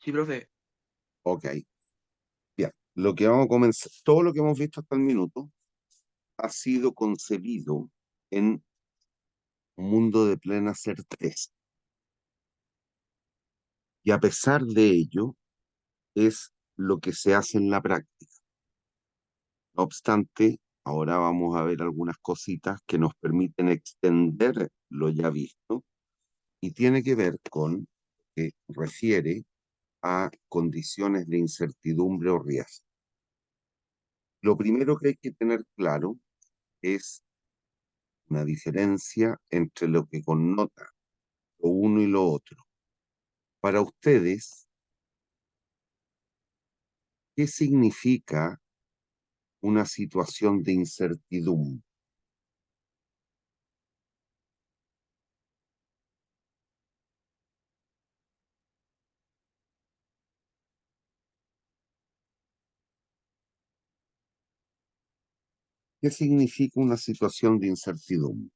Sí, profe. Ok, bien. Lo que vamos a comenzar, todo lo que hemos visto hasta el minuto ha sido concebido en un mundo de plena certeza. Y a pesar de ello, es lo que se hace en la práctica. No obstante, ahora vamos a ver algunas cositas que nos permiten extender lo ya visto y tiene que ver con, refiere a condiciones de incertidumbre o riesgo. Lo primero que hay que tener claro es una diferencia entre lo que connota lo uno y lo otro. Para ustedes, ¿qué significa una situación de incertidumbre? ¿Qué significa una situación de incertidumbre?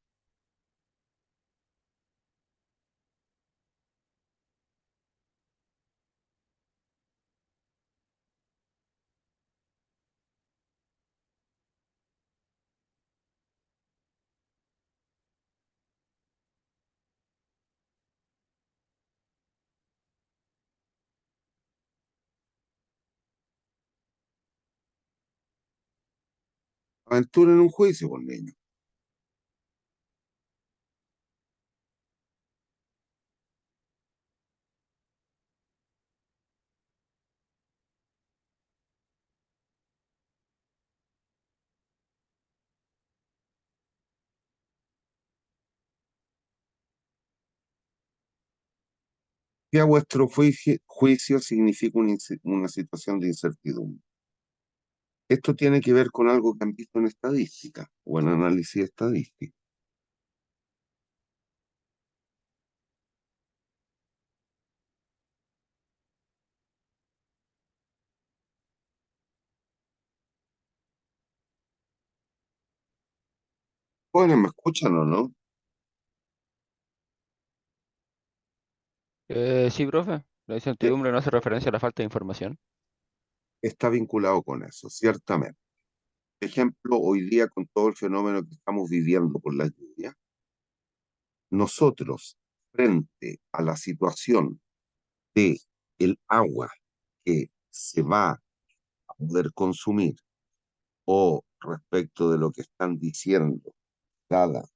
Aventura en un juicio, por niño. ¿Qué a vuestro juicio significa una situación de incertidumbre? Esto tiene que ver con algo que han visto en estadística o en análisis estadístico. Jóvenes, ¿me escuchan o no? Sí, profe. La Eh, incertidumbre no hace referencia a la falta de información. Está vinculado con eso, ciertamente. Por ejemplo, hoy día con todo el fenómeno que estamos viviendo por la lluvia, nosotros, frente a la situación de el agua que se va a poder consumir o respecto de lo que están diciendo, dadas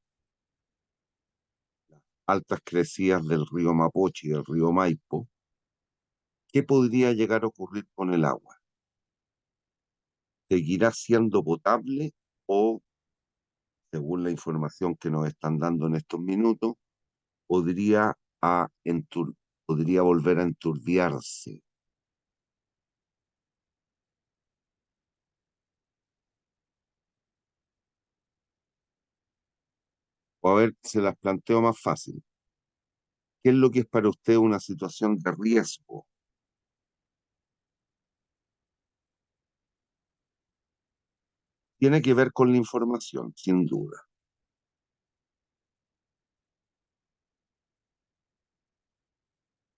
altas crecidas del río Mapocho y del río Maipo, ¿qué podría llegar a ocurrir con el agua? ¿Seguirá siendo potable o, según la información que nos están dando en estos minutos, podría, podría volver a enturbiarse? O a ver, se las planteo más fácil. ¿Qué es lo que es para usted una situación de riesgo? Tiene que ver con la información, sin duda.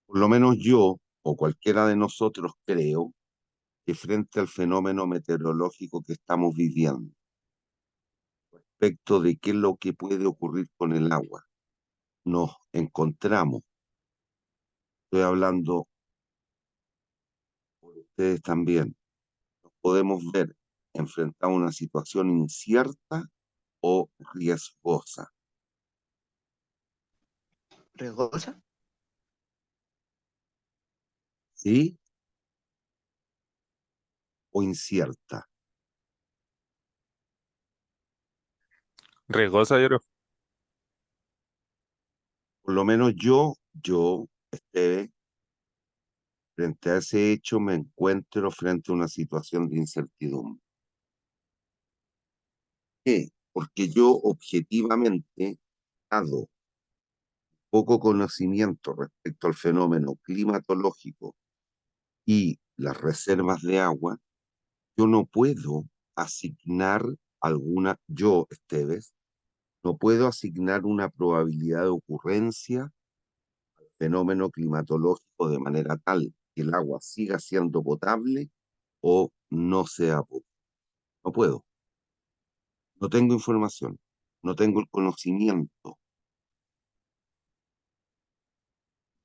Por lo menos yo o cualquiera de nosotros creo que frente al fenómeno meteorológico que estamos viviendo, respecto de qué es lo que puede ocurrir con el agua, nos encontramos, estoy hablando por ustedes también, podemos ver enfrentado a una situación incierta o riesgosa, ¿Riesgosa? ¿sí? O incierta. Riesgosa, yo creo. Por lo menos este, frente a ese hecho, me encuentro frente a una situación de incertidumbre. ¿Qué? Porque yo objetivamente, dado poco conocimiento respecto al fenómeno climatológico y las reservas de agua, yo no puedo asignar Esteves, no puedo asignar una probabilidad de ocurrencia al fenómeno climatológico de manera tal. que el agua siga siendo potable o no sea potable. No puedo, no tengo información, no tengo el conocimiento.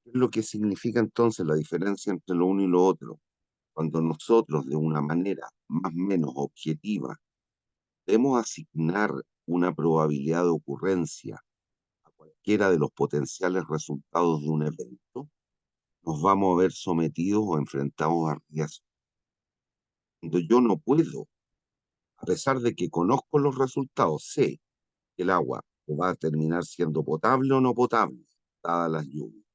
¿Qué es lo que significa entonces la diferencia entre lo uno y lo otro? Cuando nosotros, de una manera más o menos objetiva, debemos asignar una probabilidad de ocurrencia a cualquiera de los potenciales resultados de un evento, nos vamos a ver sometidos o enfrentados a riesgos. Cuando yo no puedo, a pesar de que conozco los resultados, sé que el agua o va a terminar siendo potable o no potable, dadas las lluvias,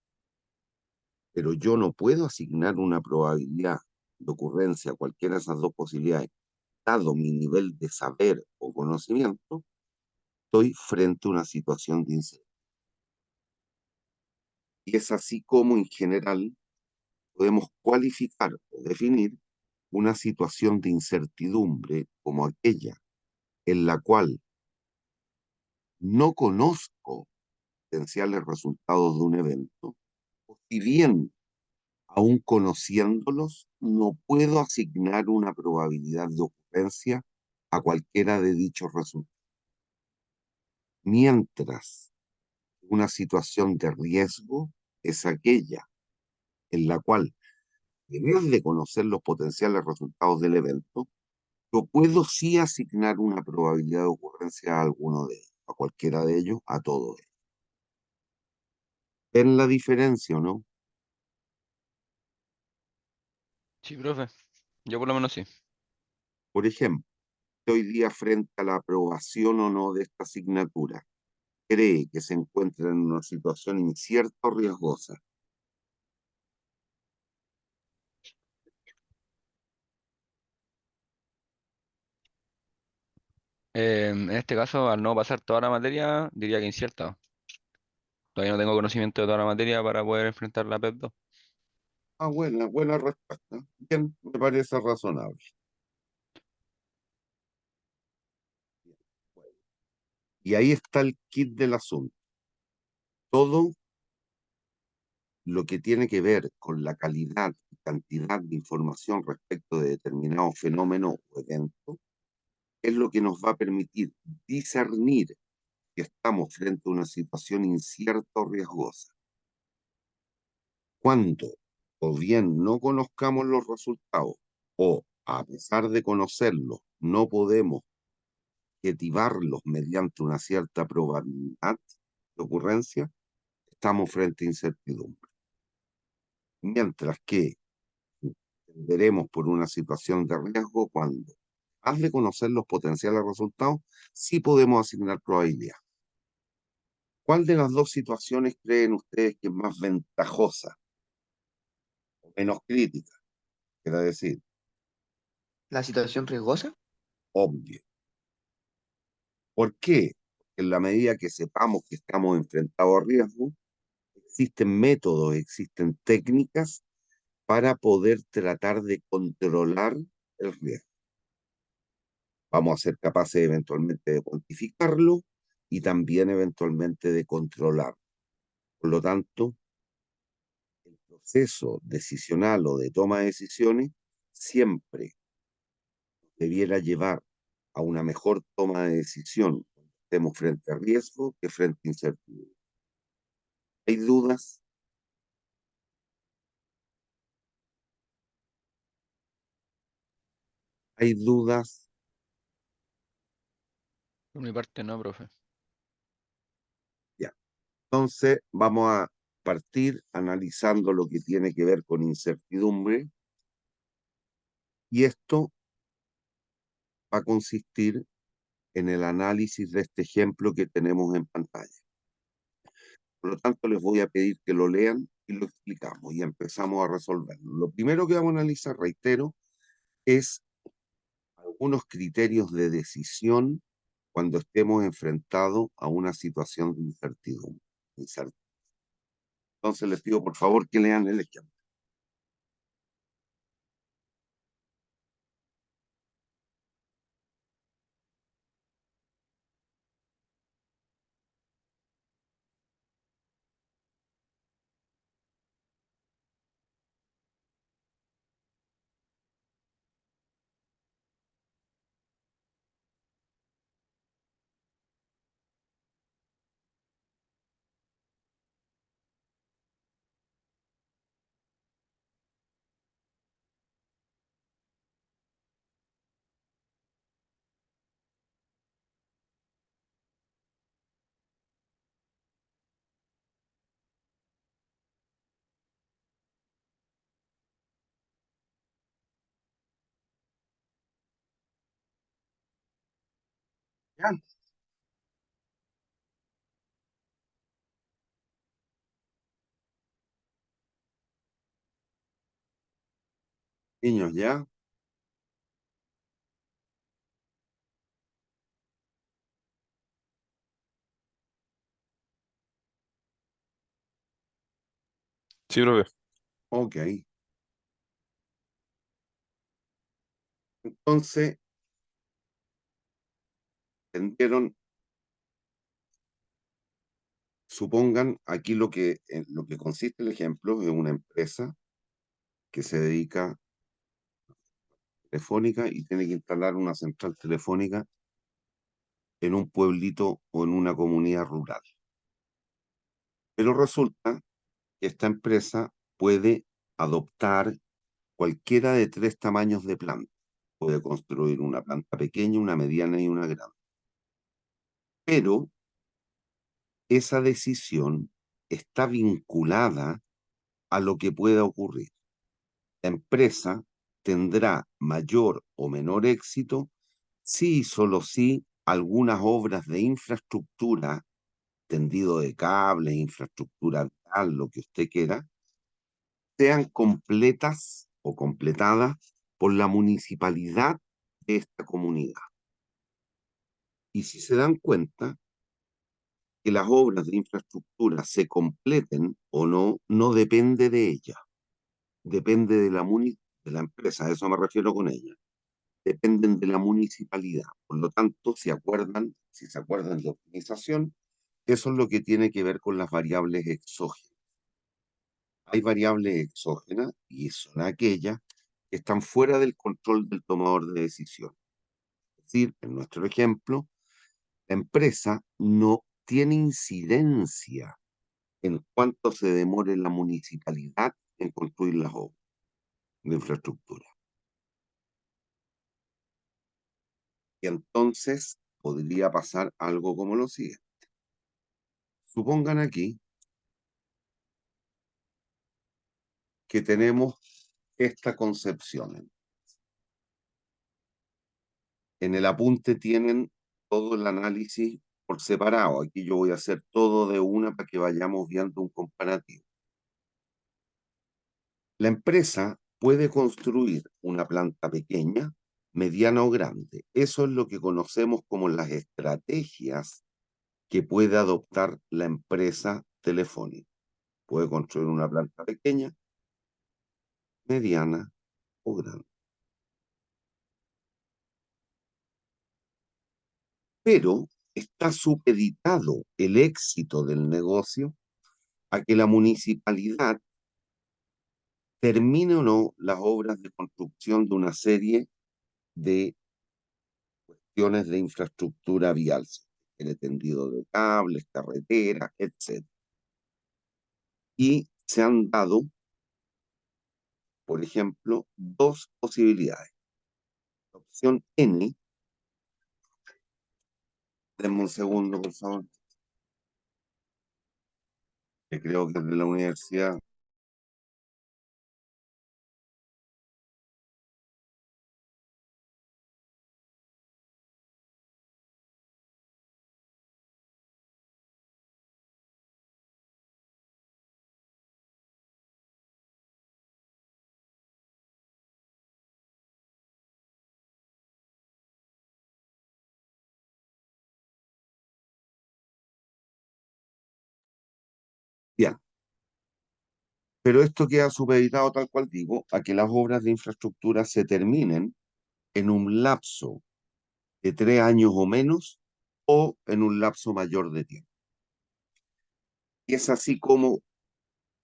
pero yo no puedo asignar una probabilidad de ocurrencia a cualquiera de esas dos posibilidades, dado mi nivel de saber o conocimiento, estoy frente a una situación de incertidumbre. Y es así como en general podemos cualificar o definir una situación de incertidumbre como aquella en la cual no conozco potenciales resultados de un evento, o si bien aún conociéndolos, no puedo asignar una probabilidad de ocurrencia a cualquiera de dichos resultados. Mientras una situación de riesgo es aquella en la cual, en vez de conocer los potenciales resultados del evento, yo puedo sí asignar una probabilidad de ocurrencia a alguno de ellos, a cualquiera de ellos, a todos ellos. ¿Ven la diferencia o no? Sí, profe. Yo por lo menos sí. Por ejemplo, hoy día frente a la aprobación o no de esta asignatura, cree que se encuentra en una situación incierta o riesgosa. En este caso, al no pasar toda la materia, diría que incierta. Todavía no tengo conocimiento de toda la materia para poder enfrentar la PEP 2. Ah, buena respuesta. Bien, me parece razonable. Y ahí está el kit del asunto. Todo lo que tiene que ver con la calidad y cantidad de información respecto de determinado fenómeno o evento es lo que nos va a permitir discernir que estamos frente a una situación incierta o riesgosa. Cuando o bien no conozcamos los resultados o a pesar de conocerlos no podemos objetivarlos mediante una cierta probabilidad de ocurrencia, estamos frente a incertidumbre. Mientras que veremos por una situación de riesgo cuando, al de conocer los potenciales resultados, sí podemos asignar probabilidad. ¿Cuál de las dos situaciones creen ustedes que es más ventajosa o menos crítica? Quiero decir, ¿La situación riesgosa? obvio. ¿Por qué? Porque en la medida que sepamos que estamos enfrentados a riesgo, existen métodos, existen técnicas para poder tratar de controlar el riesgo. Vamos a ser capaces eventualmente de cuantificarlo y también eventualmente de controlarlo. Por lo tanto, el proceso decisional o de toma de decisiones siempre debiera llevar a una mejor toma de decisión cuando estemos frente a riesgo que frente a incertidumbre. ¿Hay dudas? ¿Hay dudas? Por mi parte no, profe. Ya. Entonces, vamos a partir analizando lo que tiene que ver con incertidumbre y esto va a consistir en el análisis de este ejemplo que tenemos en pantalla. Por lo tanto, les voy a pedir que lo lean y lo explicamos y empezamos a resolverlo. Lo primero que vamos a analizar, reitero, es algunos criterios de decisión cuando estemos enfrentados a una situación de incertidumbre. Entonces, les pido por favor que lean el ejemplo. ¿Ya? Niños, ¿ya? Sí, profe. Ok. Entonces, entendieron, supongan aquí lo que consiste el ejemplo es una empresa que se dedica a telefónica y tiene que instalar una central telefónica en un pueblito o en una comunidad rural. Pero resulta que esta empresa puede adoptar cualquiera de tres tamaños de planta. Puede construir una planta pequeña, una mediana y una grande. Pero esa decisión está vinculada a lo que pueda ocurrir. La empresa tendrá mayor o menor éxito si y solo si algunas obras de infraestructura, tendido de cables, infraestructura vial, lo que usted quiera, sean completas o completadas por la municipalidad de esta comunidad. Y si se dan cuenta que las obras de infraestructura se completen o no, no depende de ella, depende de de la empresa, a eso me refiero con ella, dependen de la municipalidad. Por lo tanto, si se acuerdan de optimización, eso es lo que tiene que ver con las variables exógenas. Hay variables exógenas y son aquellas que están fuera del control del tomador de decisión. Es decir, en nuestro ejemplo, la empresa no tiene incidencia en cuánto se demore la municipalidad en construir las obras de infraestructura. Y entonces podría pasar algo como lo sigue. Supongan aquí que tenemos esta concepción. En el apunte tienen todo el análisis por separado. Aquí yo voy a hacer todo de una para que vayamos viendo un comparativo. La empresa puede construir una planta pequeña, mediana o grande. Eso es lo que conocemos como las estrategias que puede adoptar la empresa telefónica. Puede construir una planta pequeña, mediana o grande. Pero está supeditado el éxito del negocio a que la municipalidad termine o no las obras de construcción de una serie de cuestiones de infraestructura vial, el tendido de cables, carreteras, etc. Y se han dado, por ejemplo, dos posibilidades. La opción N, denme un segundo, por favor, que creo que es de la universidad. Bien, pero esto queda supeditado, tal cual digo, a que las obras de infraestructura se terminen en un lapso de 3 años o menos o en un lapso mayor de tiempo. Y es así como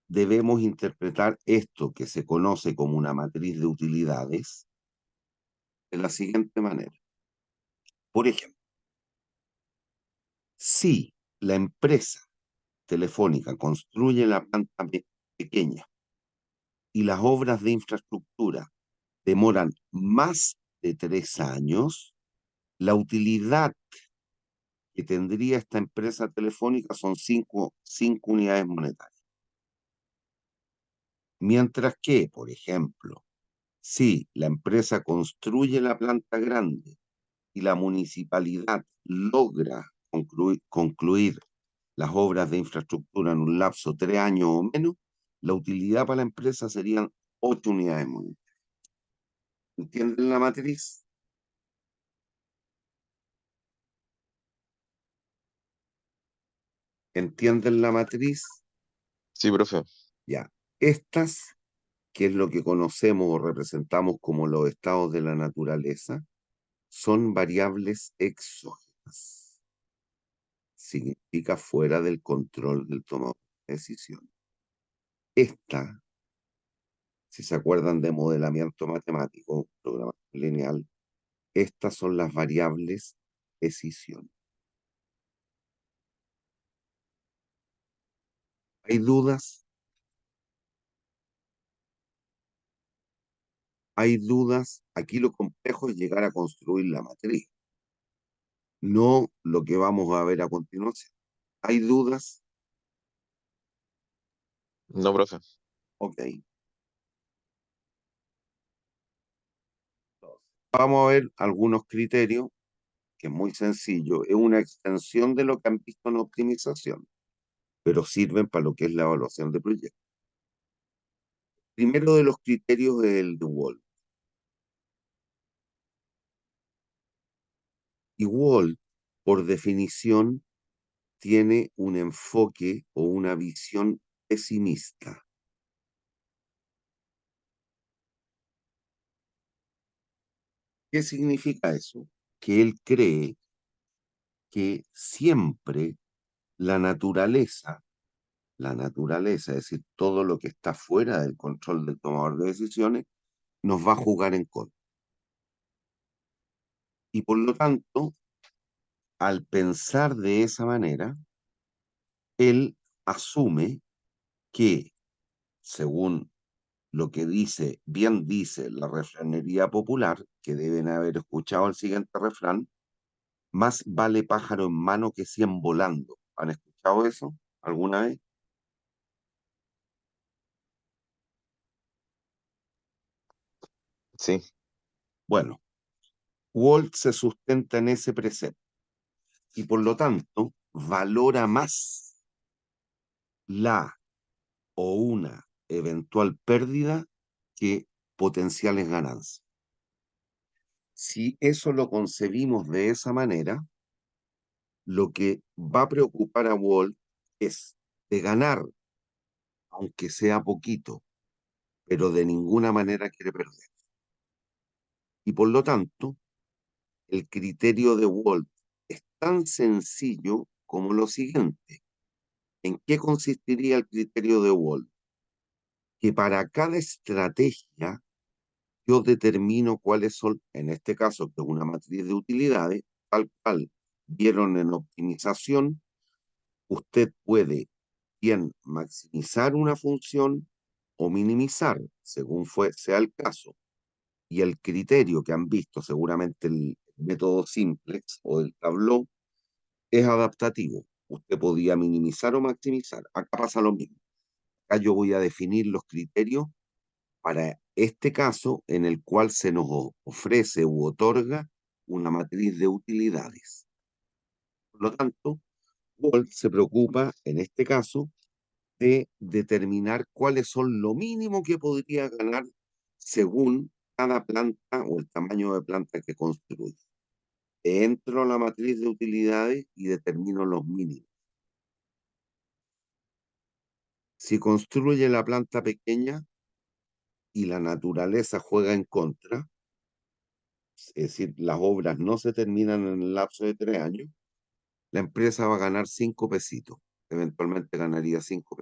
debemos interpretar esto que se conoce como una matriz de utilidades de la siguiente manera. Por ejemplo, si la empresa telefónica construye la planta pequeña y las obras de infraestructura demoran más de 3 años, la utilidad que tendría esta empresa telefónica son cinco unidades monetarias. Mientras que, por ejemplo, si la empresa construye la planta grande y la municipalidad logra concluir las obras de infraestructura en un lapso de 3 años o menos, la utilidad para la empresa serían 8 unidades monetarias. ¿Entienden la matriz? ¿Entienden la matriz? Sí, profe. Ya. Estas, que es lo que conocemos o representamos como los estados de la naturaleza, son variables exógenas. Significa fuera del control del tomador de decisión. Esta, si se acuerdan de modelamiento matemático, programación lineal, estas son las variables decisión. ¿Hay dudas? ¿Hay dudas? Aquí lo complejo es llegar a construir la matriz, no lo que vamos a ver a continuación. ¿Hay dudas? No, profe. Ok. Vamos a ver algunos criterios, que es muy sencillo. Es una extensión de lo que han visto en optimización, pero sirven para lo que es la evaluación de proyectos. Primero de los criterios es el de Wall. Y Wall, por definición, tiene un enfoque o una visión pesimista. ¿Qué significa eso? Que él cree que siempre la naturaleza, es decir, todo lo que está fuera del control del tomador de decisiones, nos va a jugar en contra. Y por lo tanto, al pensar de esa manera, él asume que, según lo que dice, bien dice la refranería popular, que deben haber escuchado el siguiente refrán, más vale pájaro en mano que 100 volando. ¿Han escuchado eso alguna vez? Sí, Bueno, Walt se sustenta en ese precepto y por lo tanto valora más la o una eventual pérdida que potenciales ganancias. Si eso lo concebimos de esa manera, lo que va a preocupar a Walt es de ganar, aunque sea poquito, pero de ninguna manera quiere perder. Y por lo tanto, el criterio de Walt es tan sencillo como lo siguiente. ¿En qué consistiría el criterio de Walt? Que para cada estrategia yo determino cuáles son, en este caso, que es una matriz de utilidades, tal cual vieron en optimización, usted puede bien maximizar una función o minimizar, según sea el caso. Y el criterio que han visto, seguramente el método simplex o el Tableau, es adaptativo. Usted podía minimizar o maximizar. Acá pasa lo mismo. Acá yo voy a definir los criterios para este caso en el cual se nos ofrece u otorga una matriz de utilidades. Por lo tanto, Walt se preocupa en este caso de determinar cuáles son lo mínimo que podría ganar según cada planta o el tamaño de planta que construye. Entro a la matriz de utilidades y determino los mínimos. Si construye la planta pequeña y la naturaleza juega en contra, es decir, las obras no se terminan en el lapso de 3 años, la empresa va a ganar 5 pesitos. Eventualmente ganaría 5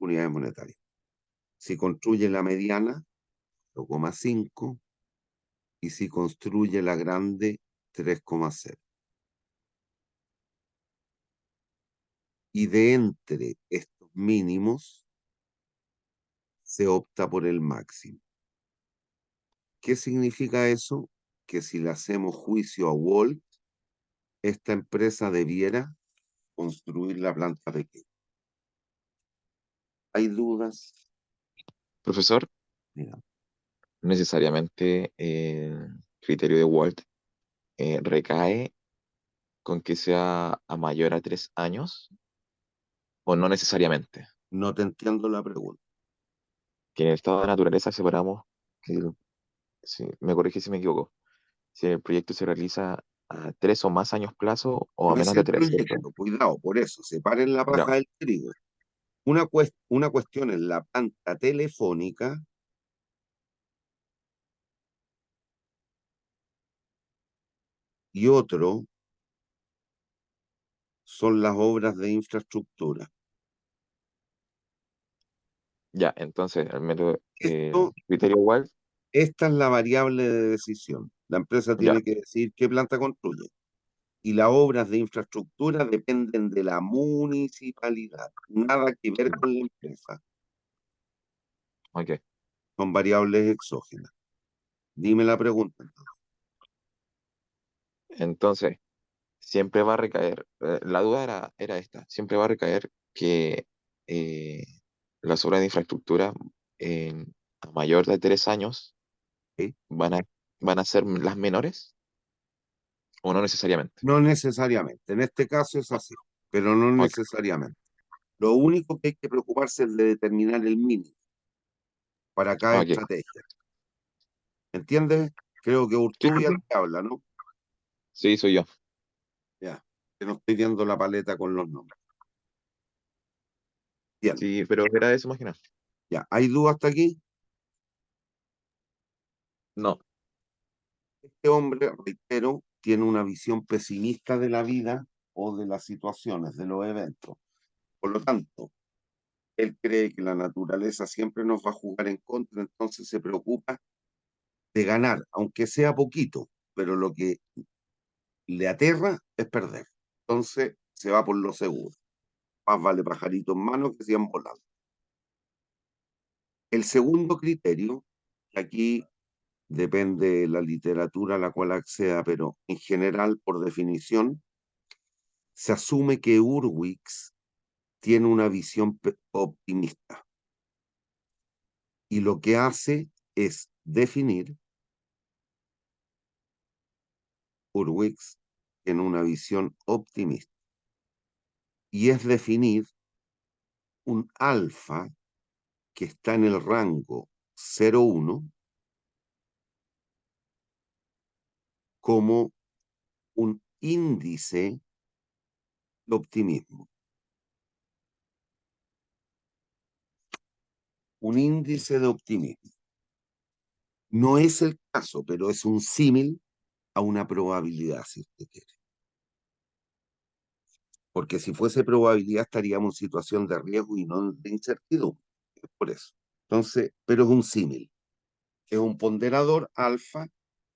unidades monetarias. Si construye la mediana, 0,5, y si construye la grande, 3,0. Y de entre estos mínimos se opta por el máximo. ¿Qué significa eso? Que si le hacemos juicio a Walt, esta empresa debiera construir la planta pequeña. ¿Hay dudas? profesor, Mira, necesariamente criterio de Walt. ¿recae con que sea a mayor a 3 años o no necesariamente? No te entiendo la pregunta. Que en el estado de naturaleza separamos, que, si, me corrige si me equivoco, si el proyecto se realiza a 3 o más años plazo o a No es menos de el tres, ¿cierto? proyecto, cuidado, por eso, separen la Ya, paja del trigo. Una cuestión es la planta telefónica y otro son las obras de infraestructura. ya, entonces, el método, Esto, criterio igual, esta es la variable de decisión. La empresa ya, tiene que decir qué planta construye. Y las obras de infraestructura dependen de la municipalidad. Nada que ver con la empresa. ok. Son variables exógenas. Dime la pregunta. Entonces, siempre va a recaer, la duda era esta, siempre va a recaer que eh, las obras de infraestructura a mayor de 3 años ¿Sí? van a, van a ser las menores o no necesariamente. No necesariamente. En este caso es O- así, pero no Ok, necesariamente. Lo único que hay que preocuparse es de determinar el mínimo para cada ok. estrategia. ¿Entiendes? Creo que Sí, Urtubia te habla, ¿no? sí, soy yo. Ya, que no estoy viendo la paleta con los nombres. Bien, Sí, pero era eso más que nada. ya. ¿Hay dudas hasta aquí? No, Este hombre, reitero, tiene una visión pesimista de la vida o de las situaciones, de los eventos. Por lo tanto, él cree que la naturaleza siempre nos va a jugar en contra, entonces se preocupa de ganar, aunque sea poquito, pero lo que le aterra es perder. Entonces se va por lo seguro. Más vale pajarito en mano que 100 volando. El segundo criterio, que aquí depende de la literatura a la cual acceda, pero en general, por definición, se asume que Urwix tiene una visión optimista y lo que hace es definir, Urwix tiene una visión optimista y es definir un alfa que está en el rango 0,1 como un índice de optimismo. Un índice de optimismo. No es el caso, pero es un símil a una probabilidad, si usted quiere. Porque si fuese probabilidad estaríamos en situación de riesgo y no de incertidumbre. Es por eso. Entonces, pero es un símil. Es un ponderador alfa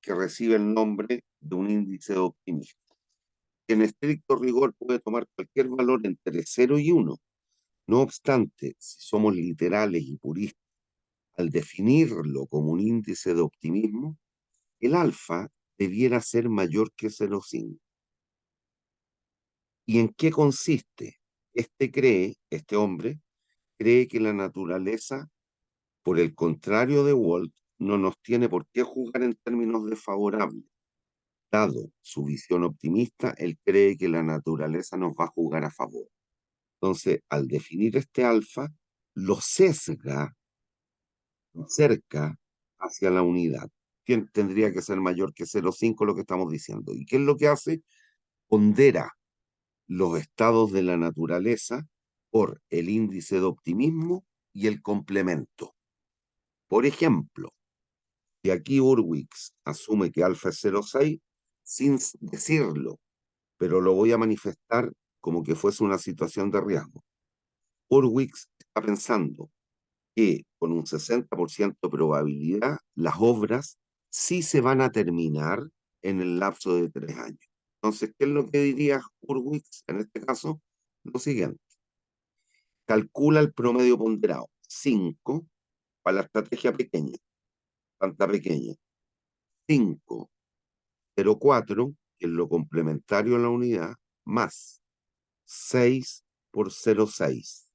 que recibe el nombre de un índice de optimismo. Que en estricto rigor puede tomar cualquier valor entre 0 y 1. No obstante, si somos literales y puristas, al definirlo como un índice de optimismo, el alfa debiera ser mayor que 0,5. ¿Y en qué consiste? Este hombre, cree que la naturaleza, por el contrario de Walt, no nos tiene por qué jugar en términos desfavorables. Dado su visión optimista, él cree que la naturaleza nos va a jugar a favor. Entonces, al definir este alfa, lo sesga, lo acerca hacia la unidad. Tendría que ser mayor que 0,5 lo que estamos diciendo. ¿Y qué es lo que hace? Pondera los estados de la naturaleza por el índice de optimismo y el complemento. Por ejemplo, si aquí Urwix asume que alfa es 0,6, sin decirlo, pero lo voy a manifestar como que fuese una situación de riesgo. Urwix está pensando que con un 60% de probabilidad las obras sí se van a terminar en el lapso de 3 años. Entonces, ¿qué es lo que diría Urwix en este caso? Lo siguiente, calcula el promedio ponderado, 5 para la estrategia pequeña, planta pequeña, 5,04, que es lo complementario a la unidad, más 6 por 0,6.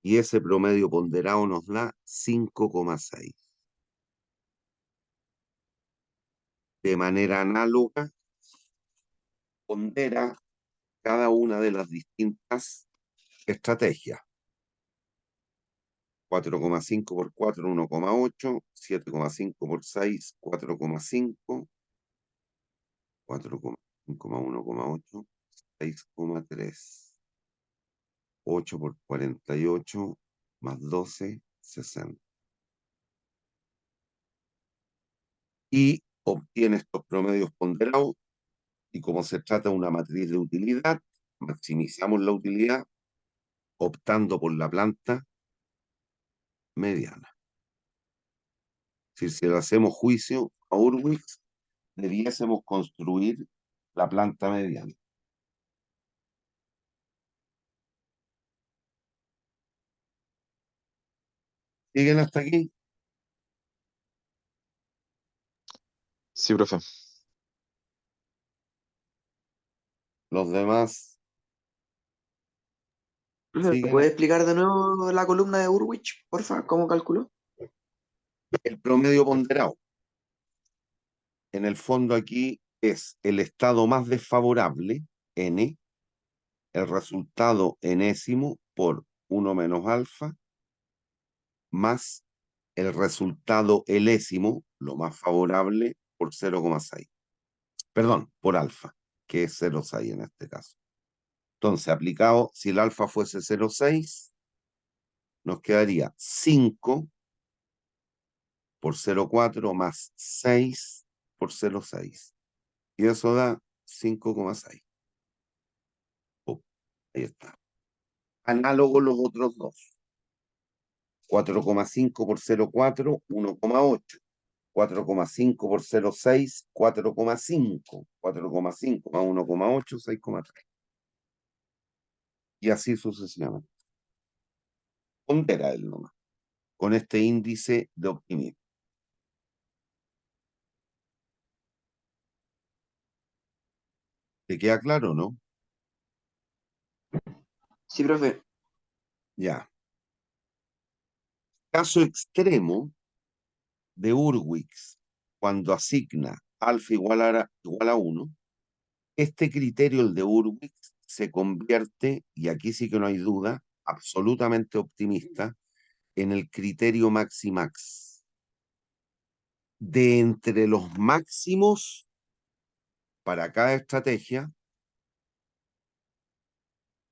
Y ese promedio ponderado nos da 5,6. de manera análoga pondera cada una de las distintas estrategias. 4,5 por 4, 1,8, 7,5 por 6, 4,5, 4,5 más 1,8, 6,3, 8 por 48 más 12, 60. Y obtiene estos promedios ponderados y como se trata de una matriz de utilidad, maximizamos la utilidad optando por la planta mediana. Si le hacemos juicio a Hurwitz, debiésemos construir la planta mediana. ¿Siguen hasta aquí? Sí, profe. Los demás Profe, ¿me siguen. puede explicar de nuevo la columna de Urwich, porfa? ¿Cómo calculó? El promedio ponderado. En el fondo aquí es el estado más desfavorable, n, el resultado enésimo por 1 menos alfa, más el resultado elésimo, lo más favorable, por 0,6. Perdón, por alfa, que es 0,6 en este caso. Entonces, aplicado, si el alfa fuese 0,6, nos quedaría 5 por 0,4 más 6 por 0,6. Y eso da 5,6. Ahí está. Análogo los otros dos. 4,5 por 0,4, 1,8. 4,5 por 0,6, 4,5. 4,5 más 1,8, 6,3. Y así sucesivamente. Pondera él nomás, con este índice de optimismo. ¿Te queda claro, no? Sí, profe. Ya. Caso extremo de Hurwitz, cuando asigna alfa igual a 1, este criterio, el de Hurwitz, se convierte, y aquí sí que no hay duda, absolutamente optimista, en el criterio maximax. De entre los máximos para cada estrategia,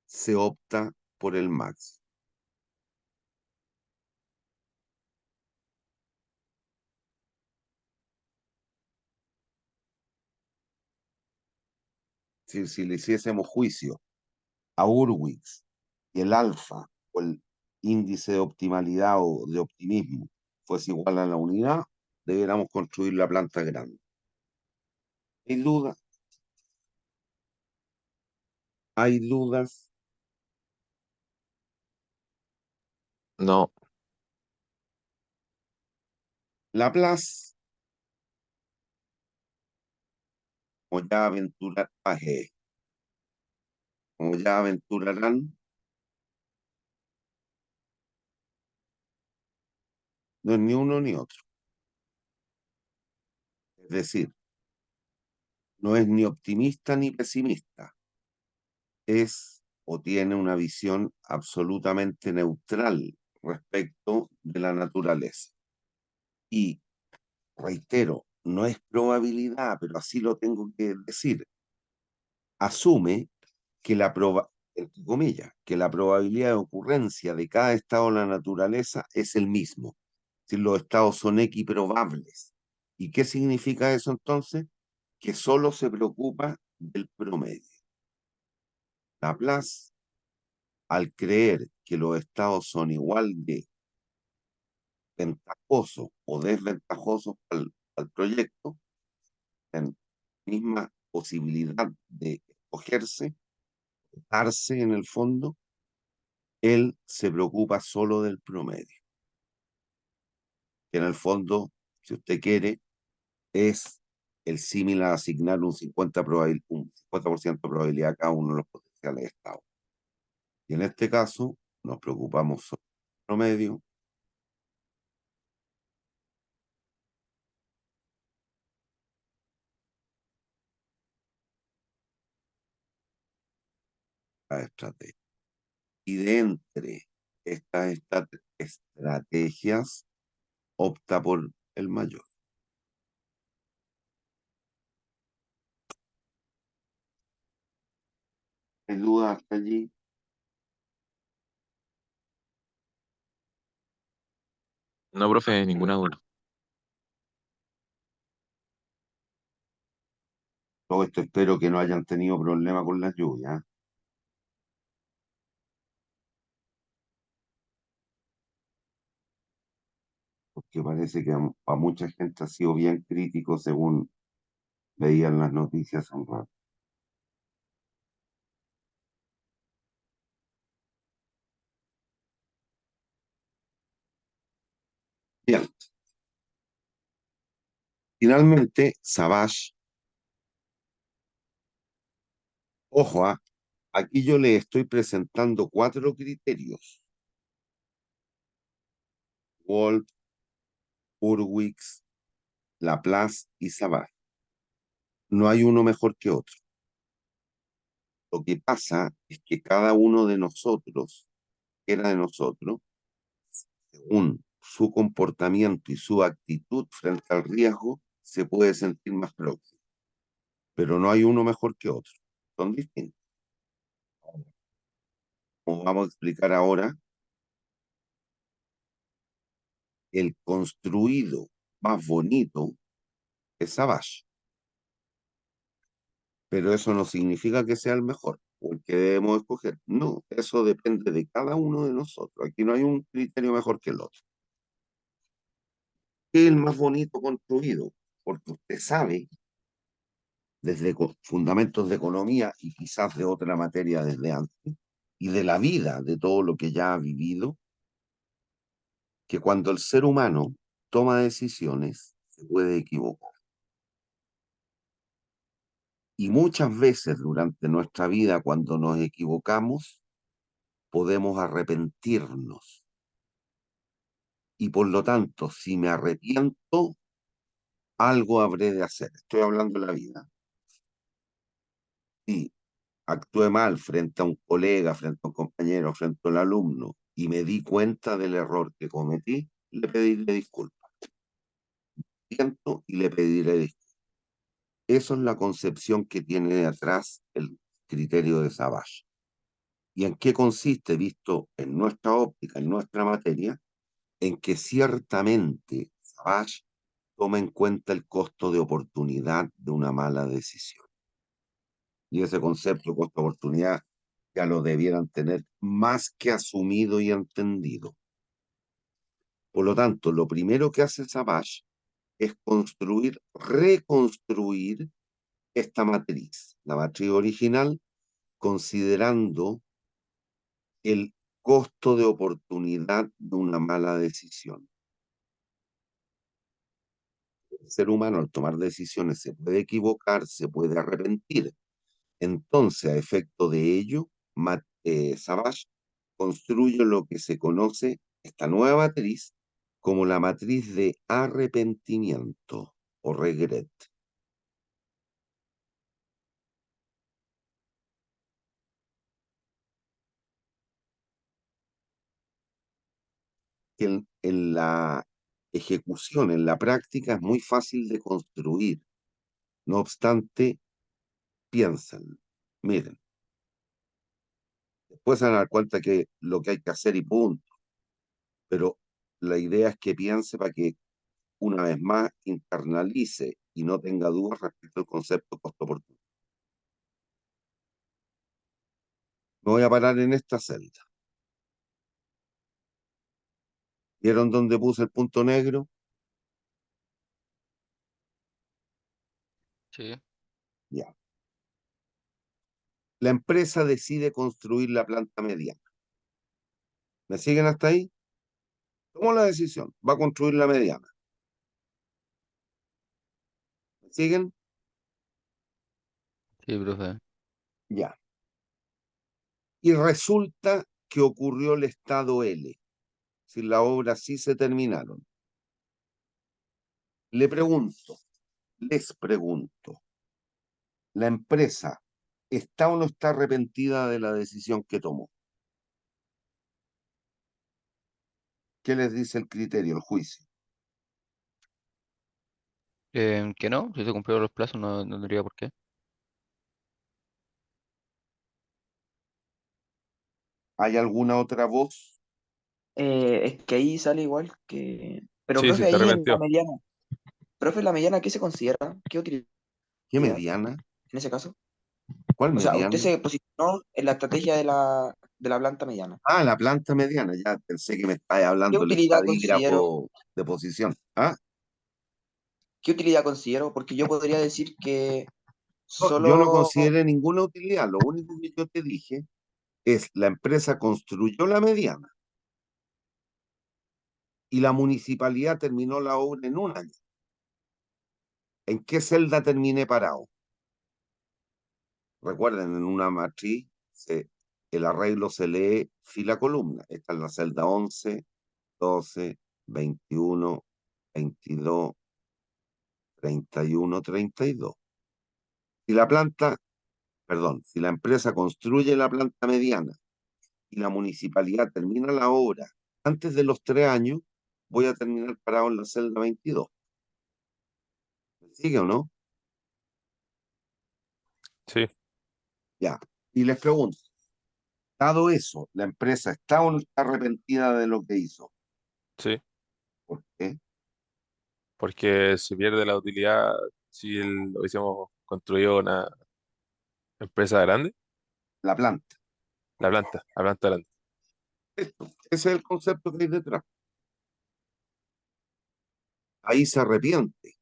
se opta por el máximo. Si le hiciésemos juicio a Hurwitz y el alfa o el índice de optimalidad o de optimismo fuese igual a la unidad, deberíamos construir la planta grande. ¿Hay dudas? ¿Hay dudas? No, Laplace, como ya aventurarán, no es ni uno ni otro. Es decir, no es ni optimista ni pesimista. Es o tiene una visión absolutamente neutral respecto de la naturaleza. Y reitero, no es probabilidad, pero así lo tengo que decir. Asume que entre comillas, que la probabilidad de ocurrencia de cada estado de la naturaleza es el mismo. Si los estados son equiprobables. ¿Y qué significa eso entonces? Que solo se preocupa del promedio. Laplace, al creer que los estados son igual de ventajosos o desventajosos al proyecto, en misma posibilidad de escogerse, darse en el fondo, él se preocupa solo del promedio, que en el fondo, si usted quiere, es el símil a asignar un 50% de probabilidad a cada uno de los potenciales estados. Y en este caso, nos preocupamos solo del promedio. las estrategias. Y de entre estas estrategias, opta por el mayor. ¿Hay dudas hasta allí? No, profe, ninguna duda. Todo esto espero que no hayan tenido problema con las lluvias, porque parece que a mucha gente ha sido bien crítico según veían las noticias hace un rato. Bien, finalmente, Savage, ojo, aquí yo le estoy presentando 4 criterios. Wolf, Hurwitz, Laplace y Savage. No hay uno mejor que otro. Lo que pasa es que cada uno de nosotros, era de nosotros, según su comportamiento y su actitud frente al riesgo, se puede sentir más próximo. Pero no hay uno mejor que otro. Son distintos. Como vamos a explicar ahora, el construido más bonito es Savage. Pero eso no significa que sea el mejor o el que debemos escoger. No, eso depende de cada uno de nosotros. Aquí no hay un criterio mejor que el otro. ¿Qué es el más bonito construido? Porque usted sabe, desde fundamentos de economía y quizás de otra materia desde antes, y de la vida, de todo lo que ya ha vivido, que cuando el ser humano toma decisiones, se puede equivocar. Y muchas veces durante nuestra vida, cuando nos equivocamos, podemos arrepentirnos. Y por lo tanto, si me arrepiento, algo habré de hacer. Estoy hablando de la vida. Si actué mal frente a un colega, frente a un compañero, frente a un alumno, y me di cuenta del error que cometí, le pediré disculpas. Siento y le pediré disculpas. Eso es la concepción que tiene de atrás el criterio de Savage. ¿Y en qué consiste, visto en nuestra óptica, en nuestra materia? En que ciertamente Savage toma en cuenta el costo de oportunidad de una mala decisión. Y ese concepto de costo de oportunidad ya lo debieran tener más que asumido y entendido. Por lo tanto, lo primero que hace Savage es reconstruir esta matriz, la matriz original, considerando el costo de oportunidad de una mala decisión. El ser humano al tomar decisiones se puede equivocar, se puede arrepentir. Entonces, a efecto de ello, Savage construye lo que se conoce, esta nueva matriz, como la matriz de arrepentimiento o regret. En la ejecución, en la práctica, es muy fácil de construir. No obstante, piensen, miren, después se van a dar cuenta que lo que hay que hacer y punto. Pero la idea es que piense para que una vez más internalice y no tenga dudas respecto al concepto costo oportunidad. Me voy a parar en esta celda. ¿Vieron dónde puse el punto negro? Sí, Ya. La empresa decide construir la planta mediana. ¿Me siguen hasta ahí? Tomó la decisión. Va a construir la mediana. ¿Me siguen? sí, profe. Ya. Y resulta que ocurrió el estado L. Si las obras sí se terminaron. Les pregunto, ¿la empresa ¿está o no está arrepentida de la decisión que tomó? ¿Qué les dice el criterio, el juicio? Que no, si se cumplieron los plazos no tendría por qué. ¿Hay alguna otra voz? Es que ahí sale igual que... Pero, Sí, sí, profe, está ahí en la arrepentido. mediana. Profe, la mediana, ¿qué se considera? ¿Qué utilidad ¿Qué en mediana? ese caso? ¿Cuál O sea, usted mediana? se posicionó en la estrategia de la planta mediana. Ah, la planta mediana. Ya pensé que me estabas ¿Qué hablando del utilidad considero? estadígrafo de posición. ¿Ah? ¿Qué utilidad considero? Porque yo podría decir que No, yo no solo... consideré ninguna utilidad. Lo único que yo te dije es la empresa construyó la mediana y la municipalidad terminó la obra en un año. ¿En qué celda terminé parado? Recuerden, en una matriz el arreglo se lee fila-columna. Esta es la celda 11, 12, 21, 22, 31, 32. Si la planta, perdón, si la empresa construye la planta mediana y la municipalidad termina la obra antes de los 3 años, voy a terminar parado en la celda 22. ¿Me sigue o no? Sí, Ya. Y les pregunto, dado eso, ¿la empresa está o no está arrepentida de lo que hizo? sí. ¿Por qué? Porque se pierde la utilidad si hubiésemos construido una empresa grande, La planta. la planta grande. Esto, ese es el concepto que hay detrás. Ahí se arrepiente.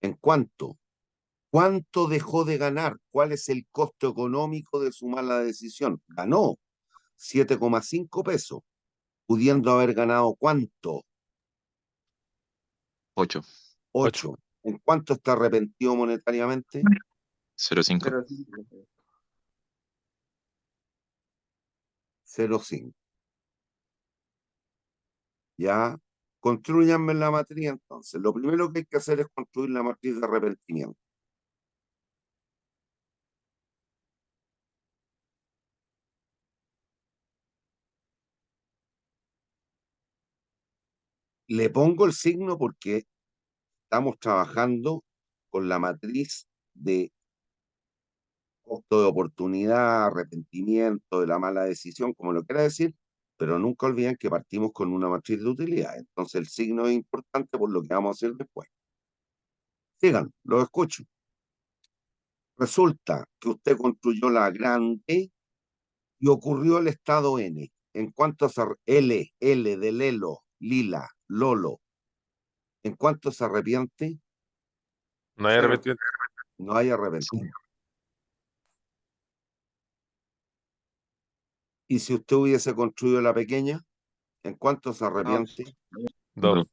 ¿En cuánto? ¿Cuánto dejó de ganar? ¿Cuál es el costo económico de su mala decisión? Ganó 7,5 pesos, pudiendo haber ganado ¿cuánto? 8, 8. 8. ¿En cuánto está arrepentido monetariamente? 0,5. 0,5. Ya, construyanme la matriz entonces. Lo primero que hay que hacer es construir la matriz de arrepentimiento. Le pongo el signo porque estamos trabajando con la matriz de costo de oportunidad, arrepentimiento de la mala decisión, como lo quiera decir, pero nunca olviden que partimos con una matriz de utilidad. Entonces el signo es importante por lo que vamos a hacer después. Sigan, lo escucho. Resulta que usted construyó la grande y ocurrió el estado N. ¿En cuánto se L de Lelo, Lila, Lolo? ¿En cuánto se arrepiente? No hay 0. arrepentimiento. No hay arrepentimiento. Y si usted hubiese construido la pequeña, ¿en cuánto se No, arrepiente? 2.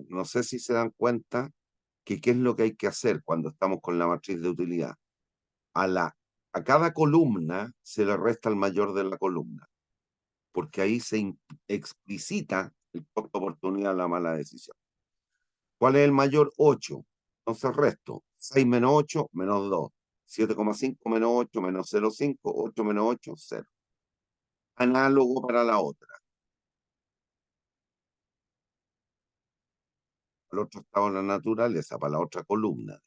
No sé si se dan cuenta que qué es lo que hay que hacer cuando estamos con la matriz de utilidad. A cada columna se le resta el mayor de la columna, porque ahí se explicita el costo de oportunidad de la mala decisión. ¿Cuál es el mayor? 8. Entonces resto. 6 menos 8, menos 2. 7,5 menos 8, menos 0,5. 8 menos 8, 0. Análogo para la otra. Al otro estado de la naturaleza, para la otra columna.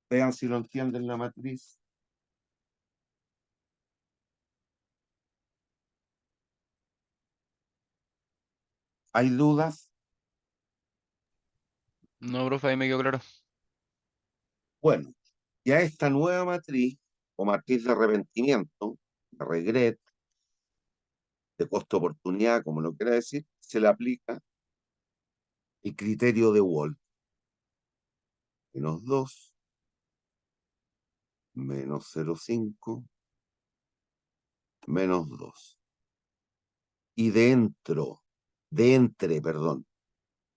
Vean si lo entienden la matriz. ¿Hay dudas? No, profe, ahí me quedó claro. Bueno, ya esta nueva matriz, o matriz de arrepentimiento, de regret, de costo-oportunidad, como lo quiera decir, se le aplica el criterio de Wolf. Menos 2, menos 0,5, menos 2. Y perdón,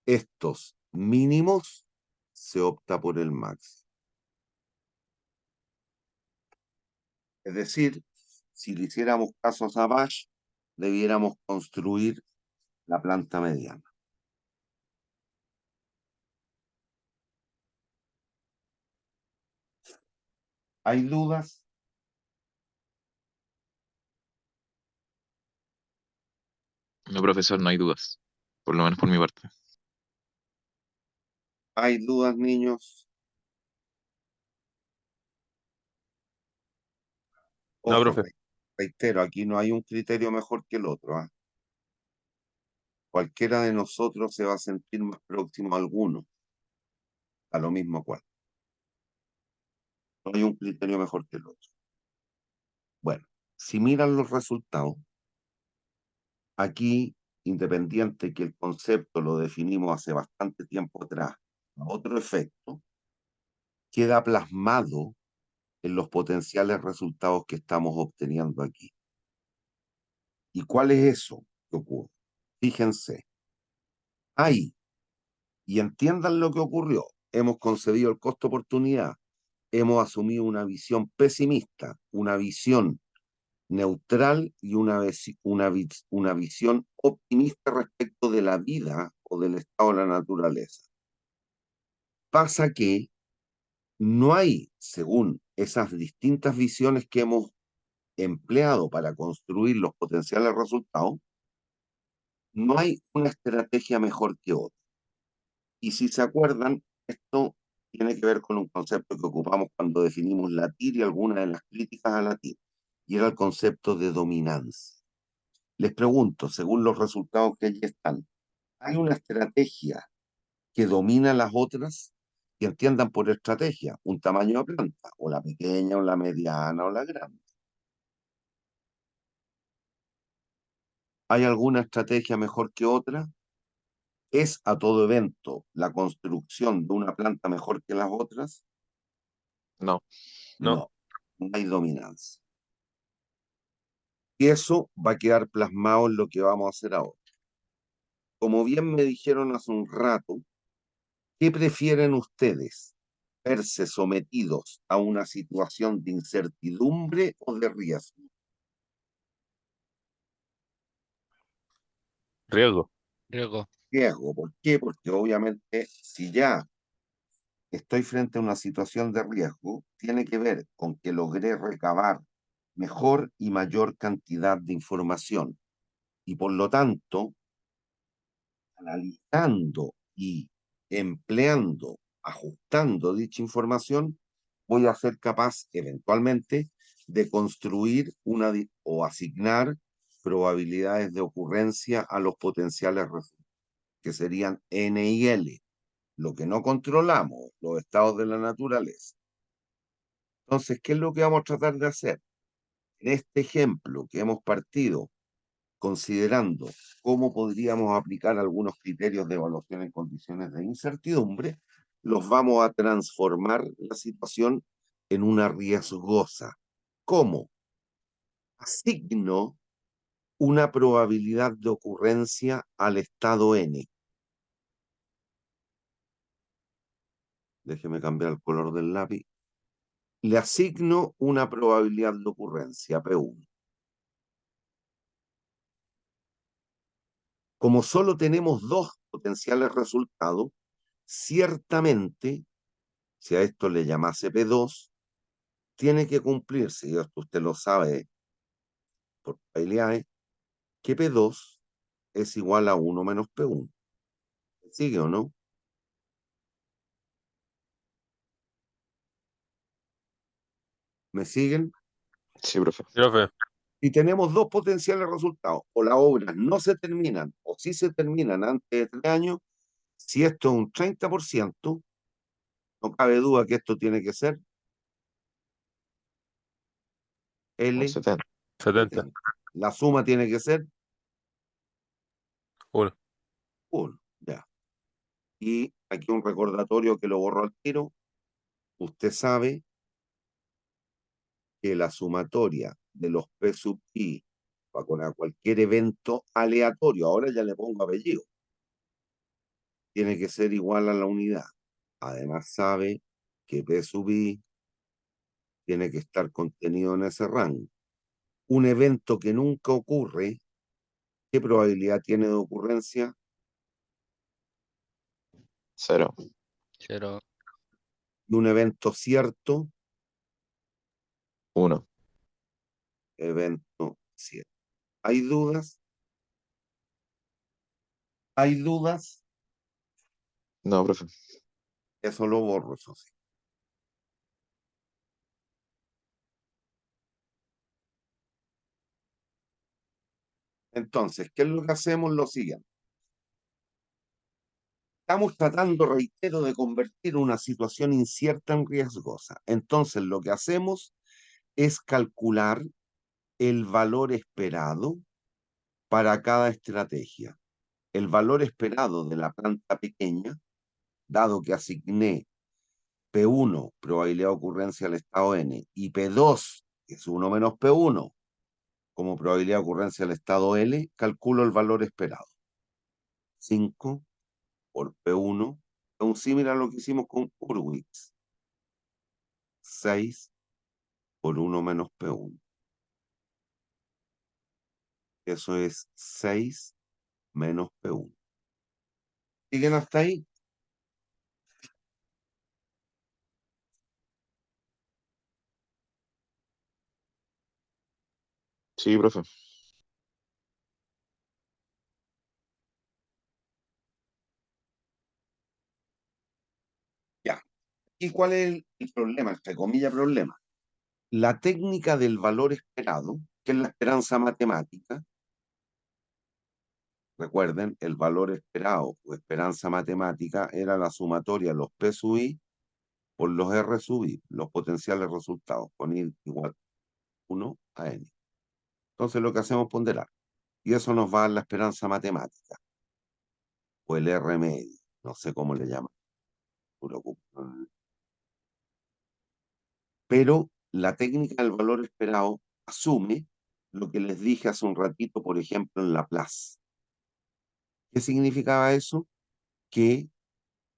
estos mínimos, se opta por el máximo. Es decir, si le hiciéramos caso a Savage, debiéramos construir la planta mediana. ¿Hay dudas? No, profesor, no hay dudas. Por lo menos por mi parte. ¿Hay dudas, niños? No, Ojo, profe. reitero, aquí no hay un criterio mejor que el otro, ¿ah? Cualquiera de nosotros se va a sentir más próximo a alguno, a lo mismo cual. No hay un criterio mejor que el otro. Bueno, si miran los resultados, aquí, independiente que el concepto lo definimos hace bastante tiempo atrás, a otro efecto, queda plasmado en los potenciales resultados que estamos obteniendo aquí. ¿Y cuál es eso que ocurre? Fíjense, hay, y entiendan lo que ocurrió, hemos concebido el costo-oportunidad, hemos asumido una visión pesimista, una visión neutral y una visión optimista respecto de la vida o del estado de la naturaleza. Pasa que no hay, según esas distintas visiones que hemos empleado para construir los potenciales resultados, no hay una estrategia mejor que otra. Y si se acuerdan, esto tiene que ver con un concepto que ocupamos cuando definimos la TIR y algunas de las críticas a la TIR, y era el concepto de dominancia. Les pregunto, según los resultados que allí están, ¿hay una estrategia que domina las otras? Que entiendan por estrategia un tamaño de planta, o la pequeña, o la mediana, o la grande. ¿Hay alguna estrategia mejor que otra? ¿Es a todo evento la construcción de una planta mejor que las otras? No. No. No, no hay dominancia. Y eso va a quedar plasmado en lo que vamos a hacer ahora. Como bien me dijeron hace un rato, ¿qué prefieren ustedes? ¿Verse sometidos a una situación de incertidumbre o de riesgo? Riesgo. Riesgo. Riesgo, ¿por qué? Porque obviamente si ya estoy frente a una situación de riesgo, tiene que ver con que logré recabar mejor y mayor cantidad de información y por lo tanto, analizando y empleando, ajustando dicha información, voy a ser capaz eventualmente de construir o asignar probabilidades de ocurrencia a los potenciales resultados, que serían N y L, lo que no controlamos, los estados de la naturaleza. Entonces, ¿qué es lo que vamos a tratar de hacer? En este ejemplo que hemos partido considerando cómo podríamos aplicar algunos criterios de evaluación en condiciones de incertidumbre, los vamos a transformar la situación en una riesgosa. ¿Cómo? Asigno una probabilidad de ocurrencia al estado N. Déjeme cambiar el color del lápiz. Le asigno una probabilidad de ocurrencia, P1. Como solo tenemos dos potenciales resultados, ciertamente, si a esto le llamase P2, tiene que cumplirse, y esto usted lo sabe por probabilidades, que P2 es igual a 1 menos P1. ¿Sigue o no? ¿Me siguen? Sí, profe. Sí, profe. Si tenemos dos potenciales resultados, o las obras no se terminan, o sí se terminan antes de 3 años, si esto es un 30%, no cabe duda que esto tiene que ser Un L. 70. 70. La suma tiene que ser 1. 1. Ya. Y aquí un recordatorio que lo borro al tiro. Usted sabe que la sumatoria de los P sub I para cualquier evento aleatorio, ahora ya le pongo apellido, tiene que ser igual a la unidad. Además sabe que P sub I tiene que estar contenido en ese rango. Un evento que nunca ocurre, ¿qué probabilidad tiene de ocurrencia? 0. Cero. Y un evento cierto, Uno. Evento 7. ¿Hay dudas? ¿Hay dudas? No, profe. Eso lo borro, eso sí. Entonces, ¿qué es lo que hacemos? Lo siguiente. Estamos tratando, reitero, de convertir una situación incierta en riesgosa. Entonces, lo que hacemos es calcular el valor esperado para cada estrategia. El valor esperado de la planta pequeña, dado que asigné P1, probabilidad de ocurrencia al estado N, y P2, que es 1 menos P1, como probabilidad de ocurrencia al estado L, calculo el valor esperado. 5 por P1, es un símil a lo que hicimos con Hurwitz. 6 por 1 menos P1. Eso es 6 menos P1. ¿Siguen hasta ahí? Sí, profe. Ya. ¿Y cuál es el problema? Entre comillas, problema. La técnica del valor esperado, que es la esperanza matemática, recuerden, el valor esperado o esperanza matemática era la sumatoria de los P sub I por los R sub I, los potenciales resultados, con I igual 1 a N. Entonces lo que hacemos es ponderar. Y eso nos va a dar la esperanza matemática, o el R medio, no sé cómo le llaman. Pero la técnica del valor esperado asume lo que les dije hace un ratito, por ejemplo, en Laplace. ¿Qué significaba eso? Que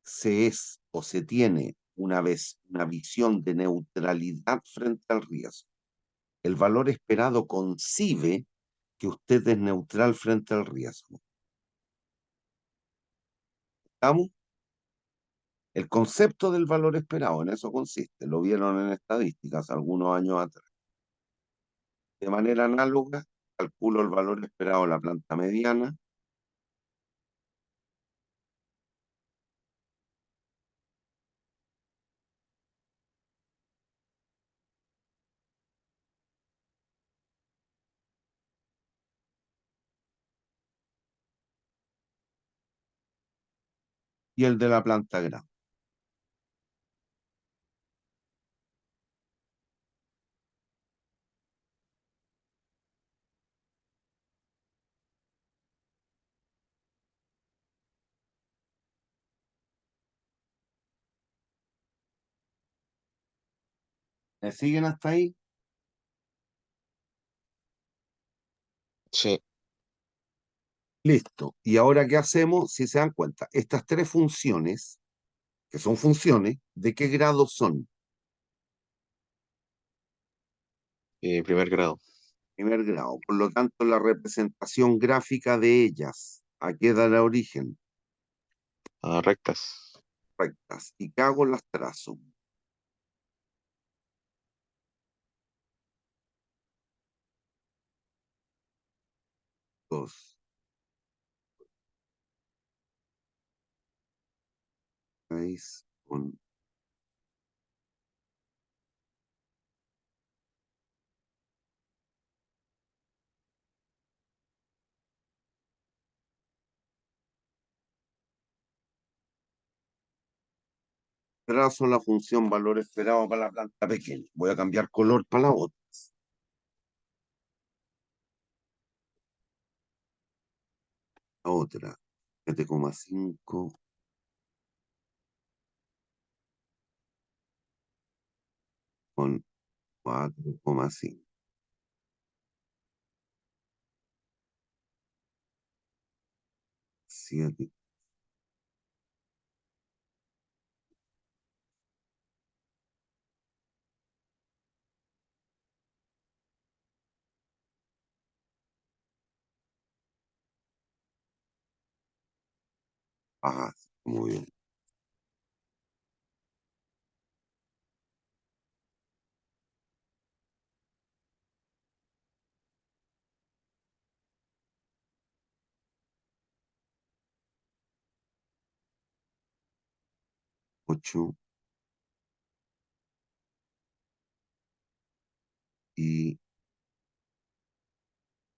se es o se tiene una vez una visión de neutralidad frente al riesgo. El valor esperado concibe que usted es neutral frente al riesgo. ¿Estamos? El concepto del valor esperado en eso consiste. Lo vieron en estadísticas algunos años atrás. De manera análoga, calculo el valor esperado de la planta mediana y el de la planta grande. ¿Me siguen hasta ahí? Sí. Listo. ¿Y ahora qué hacemos? Si se dan cuenta, estas tres funciones, que son funciones, ¿de qué grado son? Primer grado. Primer grado. Por lo tanto, la representación gráfica de ellas, ¿a qué dará origen? Rectas. Rectas. ¿Y qué hago? Las trazo. Dos, 6, un. Trazo la función valor esperado para la planta pequeña. Voy a cambiar color para la otra. La otra, 7,5 con 4,5. 7. Ajá, muy bien. 8 y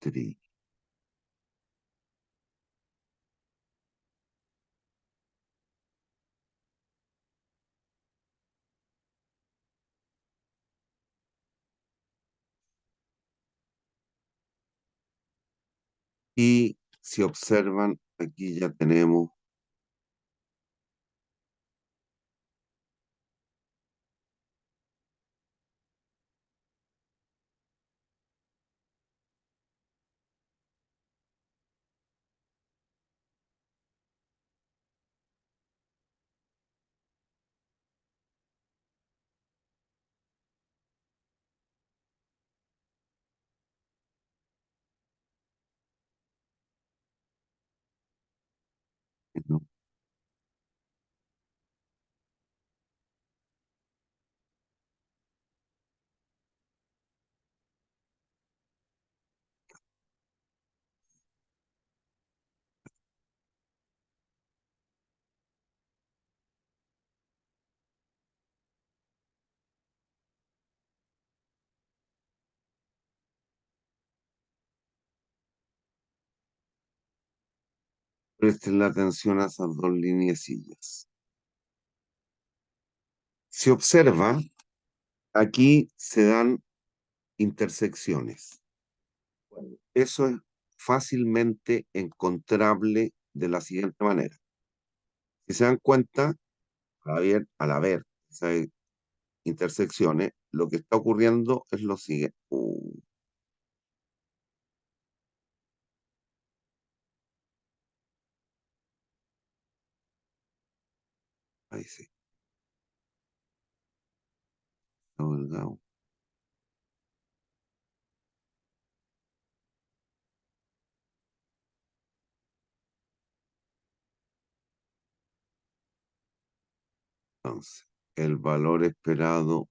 3. Y si observan, aquí ya tenemos ¿no? Presten la atención a esas dos lineecillas. Si observa, aquí se dan intersecciones. Eso es fácilmente encontrable de la siguiente manera. Si se dan cuenta, al haber esas intersecciones, lo que está ocurriendo es lo siguiente. Ahí sí. Está holgado. Entonces, el valor esperado,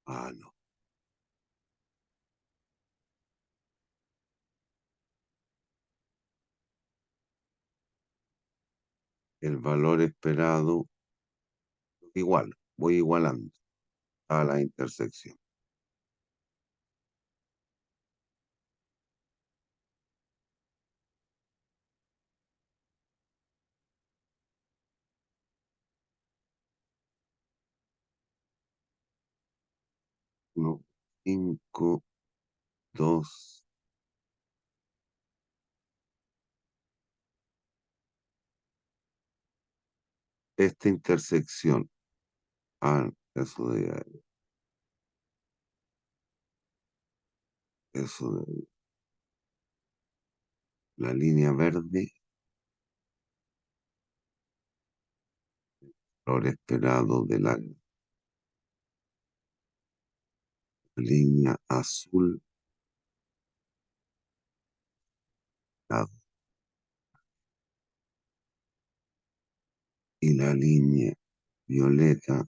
no. El valor esperado, igual, voy igualando a la intersección. Uno, 5, 2, esta intersección. Eso de la línea verde, valor esperado de la línea azul, y la línea violeta,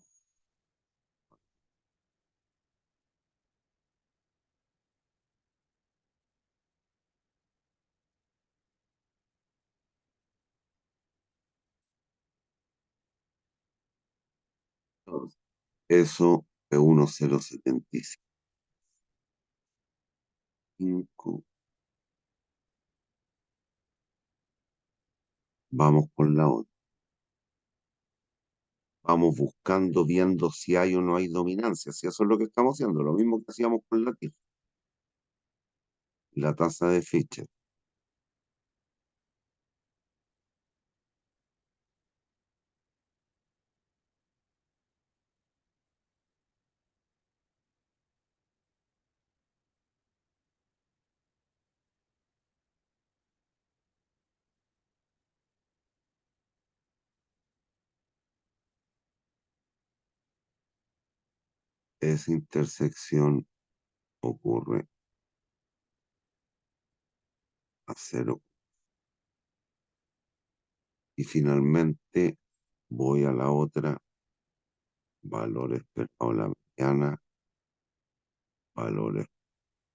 eso es 1,075. Vamos con la otra. Vamos buscando, viendo si hay o no hay dominancia. Si eso es lo que estamos haciendo, lo mismo que hacíamos con la tierra. La tasa de Fischer. Esa intersección ocurre a 0. Y finalmente voy a la otra, valor esperado la mediana, valor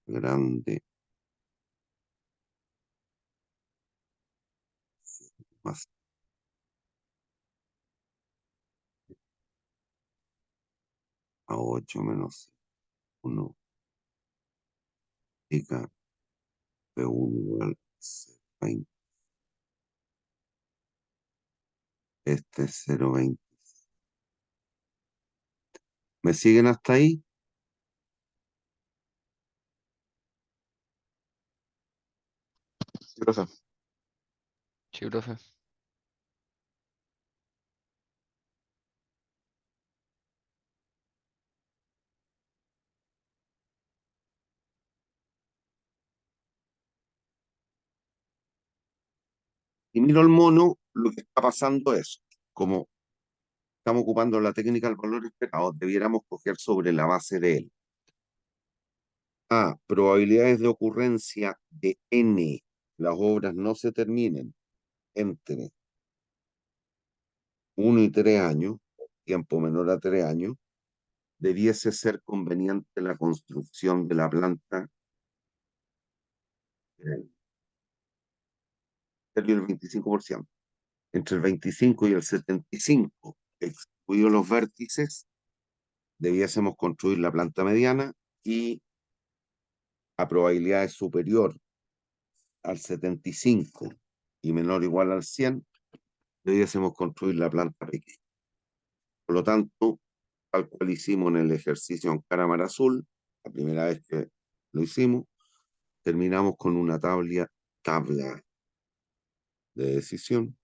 grande, más a 8 menos 1, significa P1 igual a 0,20. Este es 0,20. ¿Me siguen hasta ahí? Sí, profe. Sí, profe. Y miro el mono, lo que está pasando es, como estamos ocupando la técnica del valor esperado, debiéramos coger sobre la base de él. A, probabilidades de ocurrencia de n, las obras no se terminen entre 1 y 3 años, tiempo menor a 3 años, debiese ser conveniente la construcción de la planta el 25%. Entre el 25 y el 75, excluidos los vértices, debiésemos construir la planta mediana y a probabilidades superior al 75 y menor o igual al 100, debiésemos construir la planta pequeña. Por lo tanto, tal cual hicimos en el ejercicio en cámara azul, la primera vez que lo hicimos, terminamos con una tabla de decisión,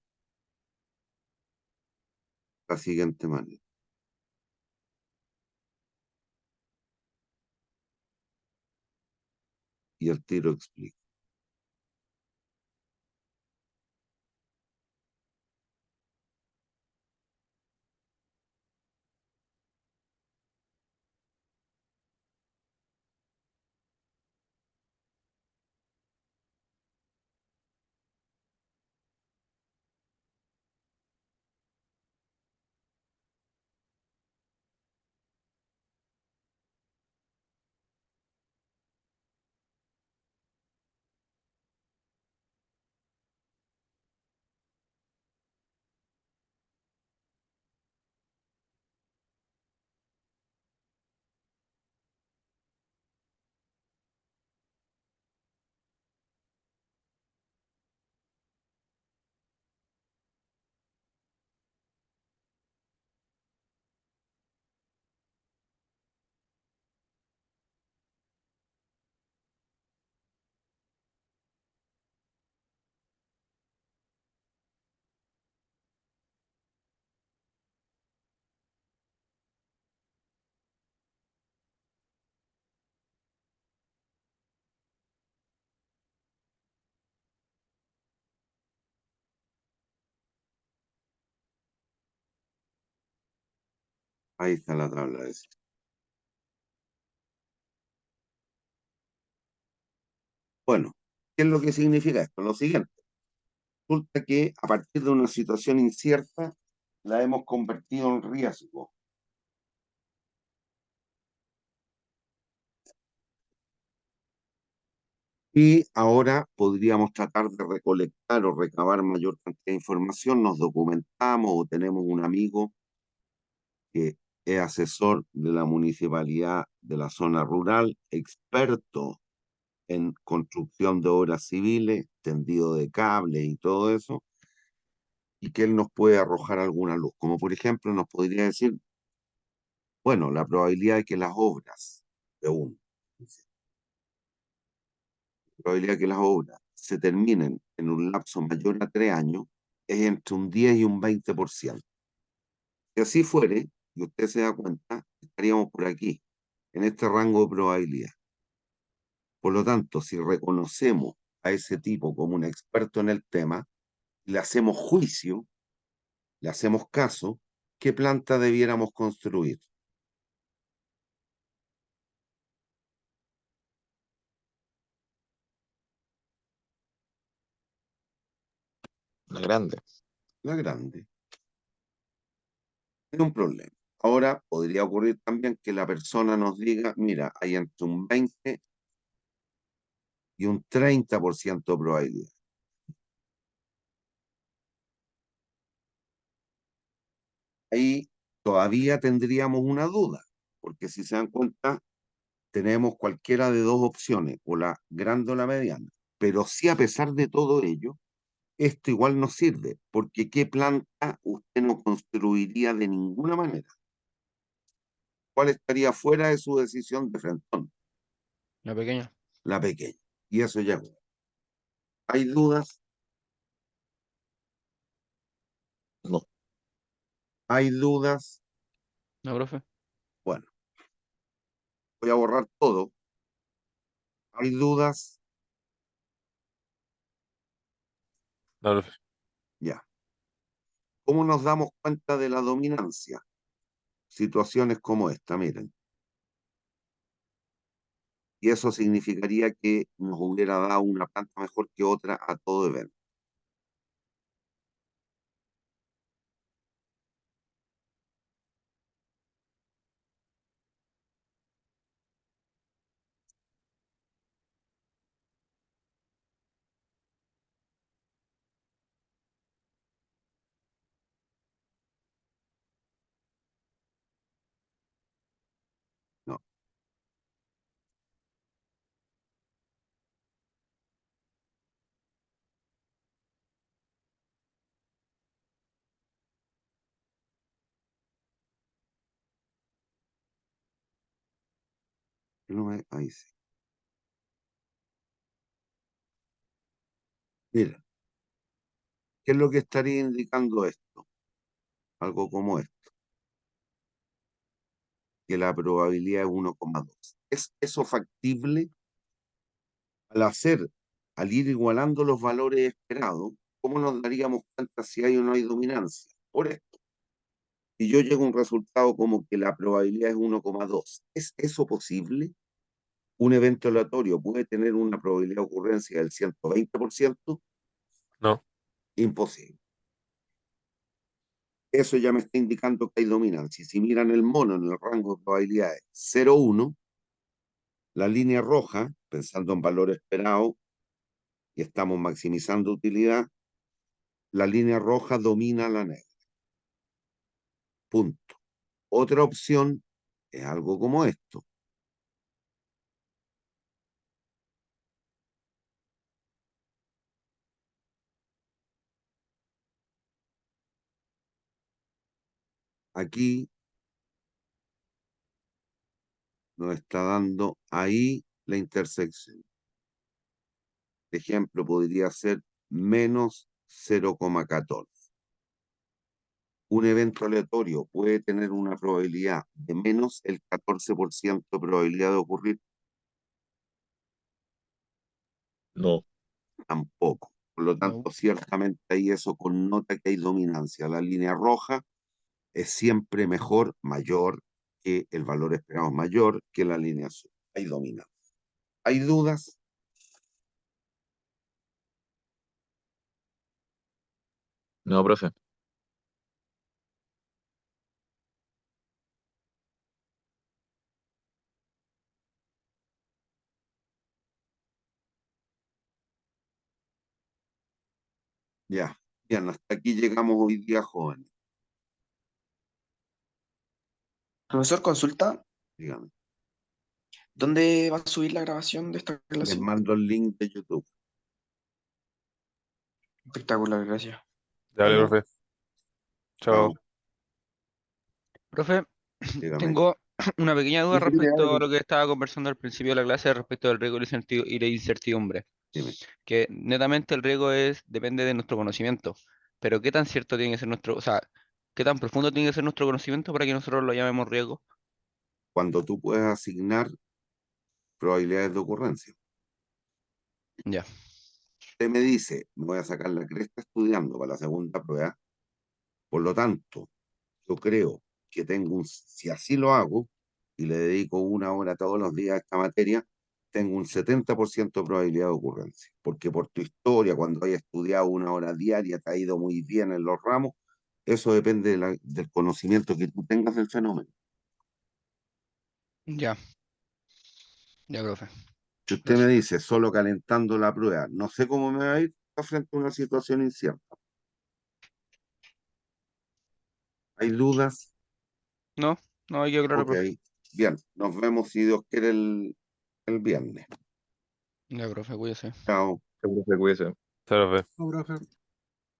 la siguiente manera. Y el tiro explica. Ahí está la tabla de decisión. Bueno, ¿qué es lo que significa esto? Lo siguiente. Resulta que a partir de una situación incierta, la hemos convertido en riesgo. Y ahora podríamos tratar de recolectar o recabar mayor cantidad de información, nos documentamos o tenemos un amigo que es asesor de la municipalidad de la zona rural, experto en construcción de obras civiles, tendido de cables y todo eso, y que él nos puede arrojar alguna luz. Como por ejemplo nos podría decir, bueno, la probabilidad de que las obras de un, la probabilidad de que las obras se terminen en un lapso mayor a 3 años es entre un 10 y un 20%. Si así fuere, y usted se da cuenta, estaríamos por aquí, en este rango de probabilidad. Por lo tanto, si reconocemos a ese tipo como un experto en el tema, le hacemos juicio, le hacemos caso, ¿qué planta debiéramos construir? grande. La grande. Es un problema. Ahora podría ocurrir también que la persona nos diga, mira, hay entre un 20 y un 30% de probabilidad. Ahí todavía tendríamos una duda, porque si se dan cuenta, tenemos cualquiera de dos opciones, o la grande o la mediana. Pero sí, a pesar de todo ello, esto igual nos sirve, porque ¿qué planta usted no construiría de ninguna manera? ¿Cuál estaría fuera de su decisión de frentón? La pequeña. La pequeña. Y eso ya. ¿Hay dudas? No, ¿Hay dudas? ¿No, profe? Bueno, voy a borrar todo. ¿Hay dudas? No, profe. Ya. ¿Cómo nos damos cuenta de la dominancia? Situaciones como esta, miren. Y eso significaría que nos hubiera dado una planta mejor que otra a todo evento. No. Ahí sí. Mira, ¿qué es lo que estaría indicando esto? Algo como esto, que la probabilidad es 1,2. ¿Es eso factible? Al ir igualando los valores esperados, ¿cómo nos daríamos cuenta si hay o no hay dominancia? Por esto. Si yo llego a un resultado como que la probabilidad es 1,2, ¿es eso posible? ¿Un evento aleatorio puede tener una probabilidad de ocurrencia del 120%? No, Imposible. Eso ya me está indicando que hay dominancia. Si miran el mono en el rango de probabilidades 0,1, la línea roja, pensando en valor esperado, y estamos maximizando utilidad, la línea roja domina la negra. Punto. Otra opción es algo como esto. Aquí nos está dando ahí la intersección. De ejemplo, podría ser menos 0,14. Un evento aleatorio puede tener una probabilidad de menos el 14% de probabilidad de ocurrir. no, Tampoco. Por lo No. tanto, ciertamente ahí eso connota que hay dominancia. La línea roja es siempre mejor, mayor, que el valor esperado es mayor que la línea azul. Hay dominancia. ¿Hay dudas? no, profe. Ya. Bien, hasta aquí llegamos hoy día, jóvenes. Profesor, consulta, Díganme. ¿dónde va a subir la grabación de esta Les clase? mando el link de YouTube. Espectacular, gracias. Dale, Bueno, profe. chao. Chao. Profe, Dígame. tengo una pequeña duda Sí, Felipe, dale, respecto a pues. lo que estaba conversando al principio de la clase respecto del riesgo y la incertidumbre. Dime. Que netamente el riesgo depende de nuestro conocimiento. Pero ¿qué tan cierto tiene que ser o sea, qué tan profundo tiene que ser nuestro conocimiento para que nosotros lo llamemos riesgo? Cuando tú puedes asignar probabilidades de ocurrencia. Ya, Usted me dice, me voy a sacar la cresta estudiando para la segunda prueba, por lo tanto, yo creo que si así lo hago, y le dedico 1 hora todos los días a esta materia, tengo un 70% de probabilidad de ocurrencia, porque por tu historia, cuando hayas estudiado 1 hora diaria, te ha ido muy bien en los ramos, eso depende del conocimiento que tú tengas del fenómeno. Ya, ya, profe. Si usted me Gracias. dice solo calentando la prueba, no sé cómo me va a ir frente a una situación incierta. ¿Hay dudas? No, no hay que claro, Ok, profe. bien, nos vemos si Dios quiere el viernes. Ya, profe, cuídese. Chao. Seguro que cuídese. Chao, profe. No, profe.